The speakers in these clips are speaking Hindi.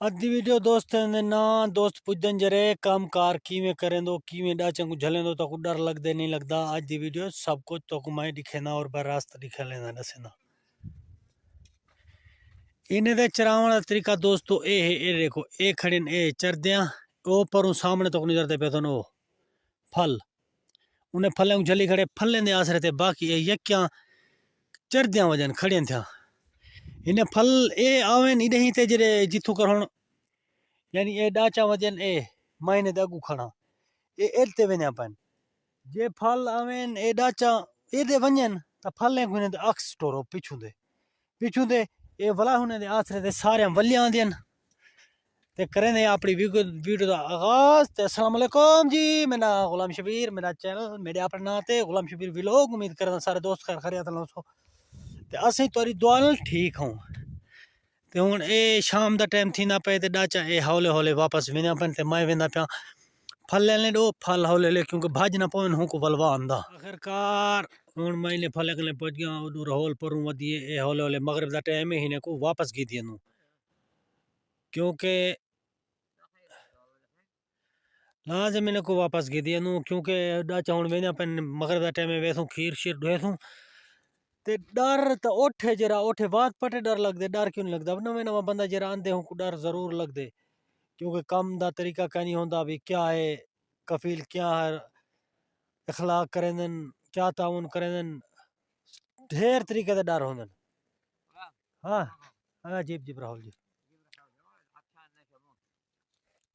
अद्धी वीडियो दोस्त ने ना दोस्त पुजन जरे काम कार किवें करेंदो किवें डाचा को झलेंदो तो को डर लगदे नहीं लगदा। आज दी वीडियो सब कुछ तो को मैं दिखेना और बर रास्ता दिखा लेना दसेना। इन्हें दे चरावण दा तरीका दोस्तों ए देखो ए खड़े ए चरदियां ओ परों सामने तो नहीं जरते पे तो नो फल उन्हें फलें झली खड़े फलें दे आसरे ते बाकी ए यक्या चरदियां वजन खड़े था इन्हें फल ए आवेन इडे ही ते जरे जिथु कर हुन यानी ए डाचा वजन ए महीने दगू खड़ा ए एलते वने अपन जे फल आवेन ए डाचा ए दे वजन त फल ने दे अक्स टोरो पिछू दे ए वला हुने दे आसरे ते सारे वलियां देन ते करें दे अपनी वीडियो दा आगाज। ते अस्सलाम वालेकुम जी, मेरा गुलाम शबीर मेरा चैनल मेरे अपने नाम ते गुलाम शबीर व्लॉग। उम्मीद करदा सारे दोस्त खैरियत नाल सो ते असें तोरी दुआ नाल ठीक हूं। ते हुन ए शाम दा टाइम थींदा पे ते डाचा ए हौले हौले वापस वेंदा पन ते मैं वेंदा पिया फल लेने दो फल हौले ले क्योंकि भाज ना पवन हूं को वलवा आंदा आखिरकार हुन मैं फल ले पहुंच गया उधर हौल पर वदिए ए हौले हौले मगरिब दा टाइम ही ने को वापस गी दियनु क्योंकि लाजम इन्हें को वापस गी दियनु क्योंकि डाचा हुन वेंदा पन मगरिब दा टाइम वेसू खीर शीर ढोसू ते डर तो ओठे जरा ओठे बात पटे डर लगदे डर क्यों नहीं लगदा नवे नवा बंदा जरा आंदे हूं को डर जरूर लगदे क्योंकि कम दा तरीका का नहीं होंदा भी क्या है कफील क्या है इखलाक करेंदन क्या ताउन करेंदन ढेर तरीके दे डर होंदन। हाँ हाँ जीप जीप राहुल जी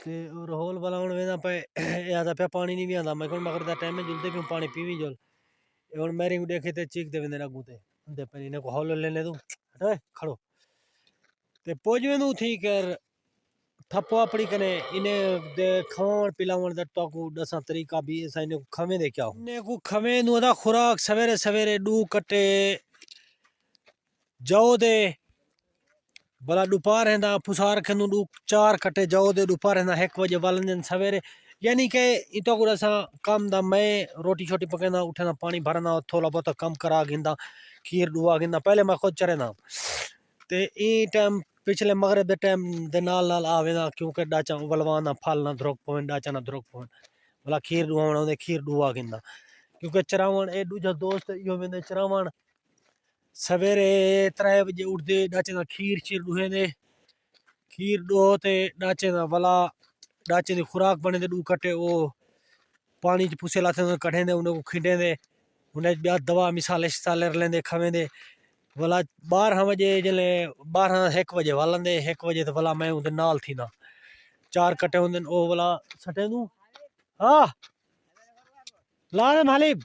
ते रोहल वाला हुन वेंदा पे यादा पे पानी नहीं भी आंदा मैं कोन मगर दा टाइम में जुलते भी पानी पीवी जोल हुन मेरी को देखे ते चीख दे वेंदे लगू ते अंदे पे इने को हौल लेने दूं हटे खड़ो ते पोज वेंदू थी कर थप्पो अपनी कने इने दे खावन पिलावन दा तो दसा तरीका भी ऐसा इने को खवे दे क्या इने को खवे नु दा खुराक सवेरे सवेरे दू कटे जाओ दे भला दोपहर है फुसार खनु दू 4 कटे जाओ दे दोपहर है 1 बजे वालन सवेरे यानी के इतो को असा काम दा मैं रोटी छोटी पकाना उठना पानी भरना थोड़ा बहुत कम करा गिंदा खीर दुआ गिंदा पहले मैं खुद चरेना ते ई टाइम पिछले मगरिब दे टाइम दे नाल नाल आवेना क्योंकि डाचा वलवाना फल ना द्रोक पवन डाचा ना द्रोक पवन भला खीर दुआवना दे खीर दुआ गिंदा क्योंकि चरावण ए दूजा दोस्त यो वेंदे चरावण सवेरे 3 बजे उठदे डाचे दा खीर शीर दुहे दे खीर दो ते डाचे दा भला डाचे दी खुराक बने दे दू कटे ओ पानी च पुसे लाते कढ़े दे उन्हें को खिंडे दे उन्हें ब्याह दवा मिसाले शिसाले लेंदे खवे दे भला 12 बजे जले 12 1 बजे वालन दे 1 बजे तो भला मैं उधर नाल थी ना 4 कटे होंदे ओ भला सटे दू हां ला दे मालिक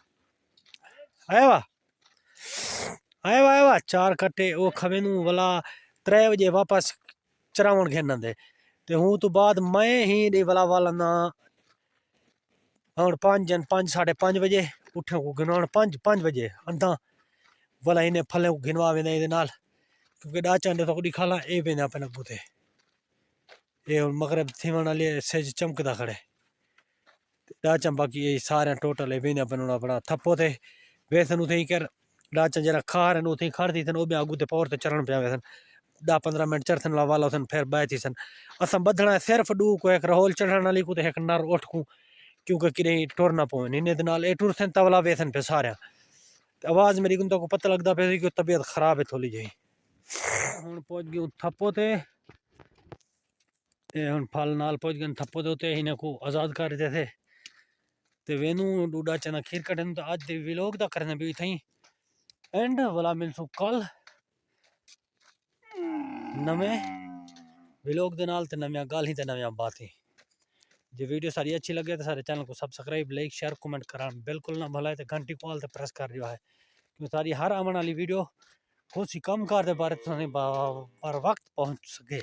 आया आया 4 कटे ओ खवे नू भला 3 बजे वापस चरावण घेना दे ते हूं तो बाद मैं ही दे भला वाला ना और 5 साढ़े 5 बजे उठे को गिनवाण 5 बजे अंधा भला इन्हें फले को गिनवा वेंदे इदे नाल क्योंकि डाचा ने तो दिखाला ए वेंदा पे नगू ते ए मगरिब थीवण वाले सेज चमकदा खड़े डाचा बाकी ये सारे टोटल वेंदा पे अपना थप्पो ते वेसन उथे कर डाचा जरा खार नु थी खड़ती थन ओ बे आगू ते पौर ते चरण पे वेसन 10-15 मिनट चरथन ला वाला सन फिर बैठी सन असा बधना सिर्फ दू को एक रोल चढ़न वाली को ते एक नर उठ को क्योंकि किरे टुर ना पवन इन्हें दे नाल ए टुर सन तवला वेसन पे सारे आवाज मेरी को तो पता लगदा पे कि तबीयत खराब है थोड़ी जी हुन पहुंच गयो थप्पो ते हुन फल नाल पहुंच गए थप्पो ते इन्हें को आजाद कर दे थे ते वेनू डूडा चना खीर कटन तो आज दे व्लॉग दा करने भी थई एंड वाला मिलसू कल नवे व्लॉग दे नाल ते नवी गल ही ते नवी बात ही जो वीडियो सारी अच्छी लगे तो सारे चैनल को सब्सक्राइब लाइक शेयर कमेंट करा बिल्कुल ना भला तो घंटी कॉल ते प्रेस कर दिया है क्योंकि सारी हर आने वाली वीडियो खुद ही कम कर दे बारे पर वक्त पहुंच सके।